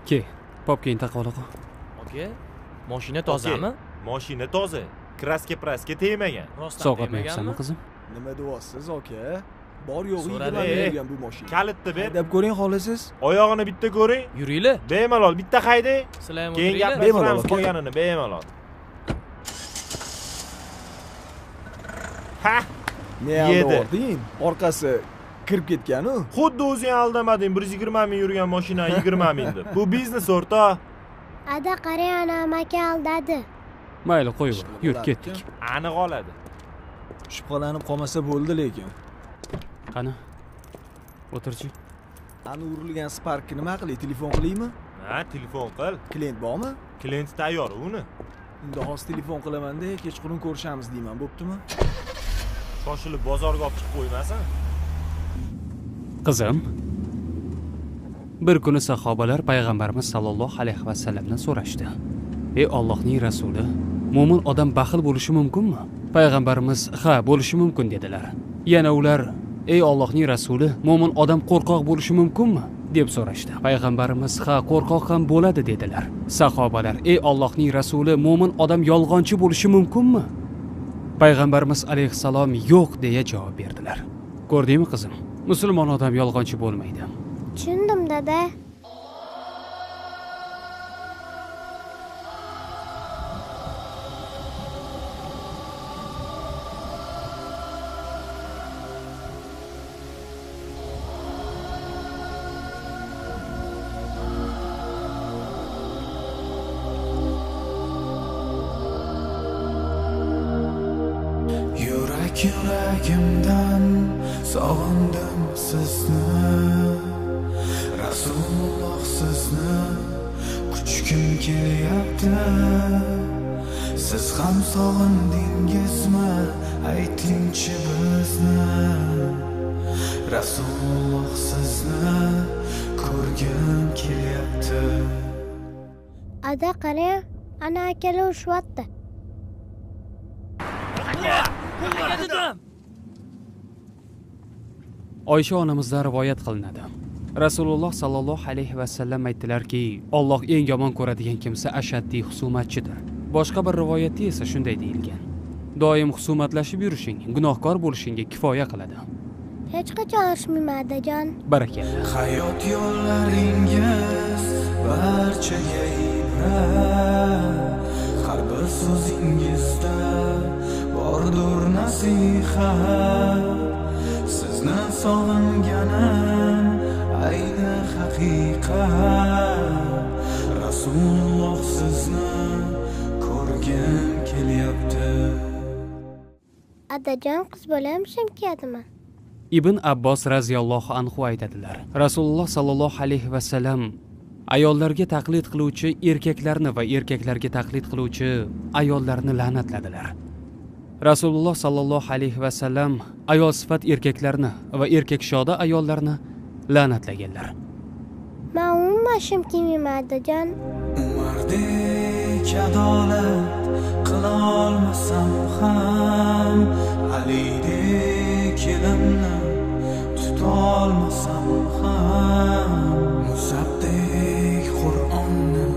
Ke, popkeyin taqola qo'y. Aka, mashina tozami? Mashina toza. Kraska tegmagan. Sovg'atmayapsanmi qizim? Nima deyapsiz aka? Bor yo'g'i So'radi. yigirma bu mashina. Kalitni ber. Haydab ko'ring xohlasiz. Oyog'ini bitta ko'ring. Yuringlar. Bemalol bitta haydang. Sizlar ham Keyin o'tiringlar. gaplashamiz Bemalol, qolganini bemalol. Ha, Ne Yedi. alding? Orqasi kirib ketgan-u. xuddi o'zing aldamading. 120 ming yurgan mashina 20 ming deb. Bu biznes o'rtoq. Ada qarang, ana amaki aldadi. Mayli, qo'yib, yur, ketdik. Aniq oladi. Shubhalanib qolmasa bo'ldi lekin. Qani? O'tirchi. Ani urilgan Spark'ni nima qilay? Telefon qilaymi? Ha, telefon qil. Klient bormi? Klient tayyor uni. Unda hozir telefon qilaman-da, kechqurun ko'rishamiz deyman, bo'ptimi? Shoshilib bozorga olib chiqib qo'ymasin. Qizim, bir kuni sahobalar payg'ambarimiz sallallohu alayhi vasallamdan so'rashdi. Ey Allohning rasuli, mo'min odam baxil bo'lishi mumkinmi? Payg'ambarimiz ha, bo'lishi mumkin dedilar. Yana ular, ey Allohning rasuli, mo'min odam qo'rqoq bo'lishi mumkinmi? deb so'rashdi. Payg'ambarimiz ha, qo'rqoq ham bo'ladi dedilar. Sahobalar, ey Allohning rasuli, mo'min odam yolg'onchi bo'lishi mumkinmi? Payg'ambarimiz alayhissalom yo'q deya javob berdilar. Ko'rdingmi qizim? Musulmon odam yolg'onchi bo'lmaydi. Tushundim, dada. Yuragimdan sog'indim sizni, Rasululloh sizni quchgim kelyapti. Siz ham sog'indingizmi? Aytingchi bizni, Rasululloh sizni ko'rgim kelyapti. Ada qarang, ana akalar urishyapti. Oysha onamizdan rivoyat qilinadi. Rasululloh sallallohu alayhi vasallam aytdilarki, Alloh eng yomon ko'radigan kimsa ashaddiy husumatchidir. Boshqa bir rivoyatda esa shunday deyilgan: doim husumatlashib yurishing gunohkor bo'lishingga kifoya qiladi. Hech qachon urishmayman, adajon. Barakalla. Hayot yo'llaringiz barchaga ibrat, har bir so'zingizda bordur nasihat. Sizni sog'inganim ayni haqiqat. Rasululloh sizni ko'rgim kelyapti. Adajon, qiz bo'lamishim keladimi? Ibn Abbos raziyallohu anhu aytadilar. Rasululloh sallallohu alayhi vasallam ayollarga taqlid qiluvchi erkaklarni va erkaklarga taqlid qiluvchi ayollarni la'natladilar. Rasululloh sallallohu alayhi vasallam ayol sifat erkaklarni va erkak shoda ayollarni la'natlaganlar. Men umuman shim kiymayman, adajon. Umardek adolat qila olmasam ham, Alidek kelimni tuta olmasam ham, Musabdek Qur'onni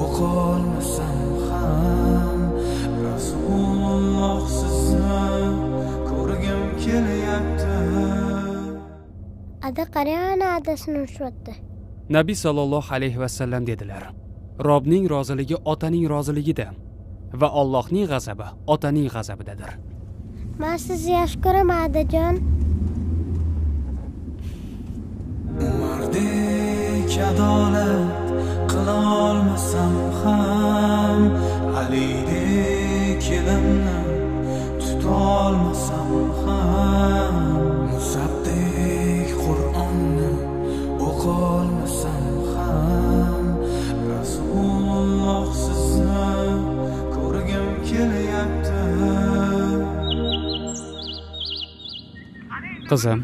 o'qiy olmasam ham, Rasululloh sizni ko'rgim kelyapti. Ada qarang, ana adasini urishyapti. Nabiy sallallohu alayhi vasallam dedilar: Robning roziligi otaning roziligidir va Allohning g'azabi otaning g'azabidadir. Men sizni yaxshi ko'raman, adajon. Umardek adolat qila olmasam ham, Alidek kelimni tuta olmasam ham, Musabdek Qur'onni o'qiy olmasam ham, Rasululloh sizni ko'rgim kelyapti. Qizim,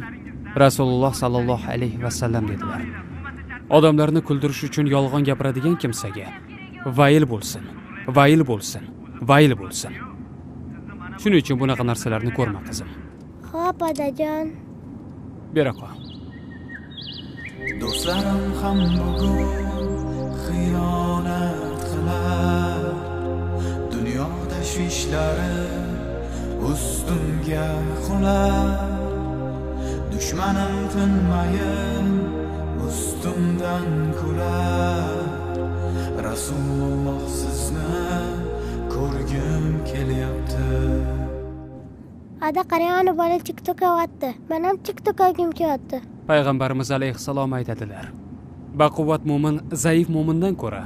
Rasululloh sallallohu alayhi vasallam dedilar: odamlarni kuldirish uchun yolg'on gapiradigan kimsaga vayl bo'lsin, vayl bo'lsin, vayl bo'lsin. Shuning uchun bunaqa narsalarni ko'rma qizim. Xo'p, adajon. Bera qo'y. Do'stlarim ham bugun xiyonat qilar, dunyo tashvishlari ustimga qular, dushmanim tinmayin ustimdan kular. Rasululloh sizni ko'rgim kelyapti. Ada qarang, ana bola TikTok o'tdi. Men ham TikTok olgim kelyapti. Payg'ambarimiz alayhissalom aytadilar: baquvvat mo'min zaif mo'mindan ko'ra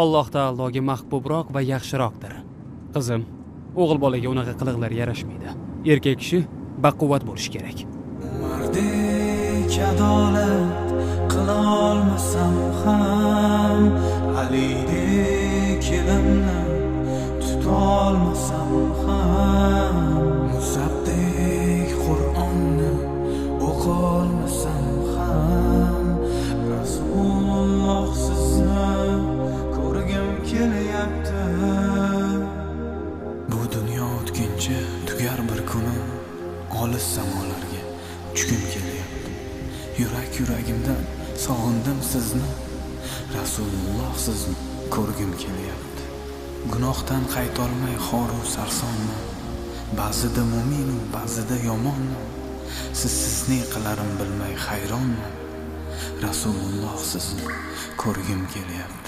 Alloh taologa mahbubroq va yaxshiroqdir. Qizim, o'g'il bolaga unaqa qiliqlar yarashmaydi. Erkak kishi baquvvat bo'lishi kerak. Umardek adolat qila olmasam ham, Alidek kelimni tuta olmasam ham, Musabdek Qur'onni o'qiy olmasam ham, Rasululloh sizni ko'rgim kelyapti. Bu dunyo o'tkinchi tugar bir kuni, olis zamonlarga uchgim kelyapti. Yurak yuragimdan sog'indim sizni, Rasululloh sizni ko'rgim kelyapti. Gunohdan qaytolmay xoru sarsonman, ba'zida mu'minu, ba'zida yomonman. Sizni qilarim bilmay hayronman, Rasululloh sizni ko'rgim kelyapti.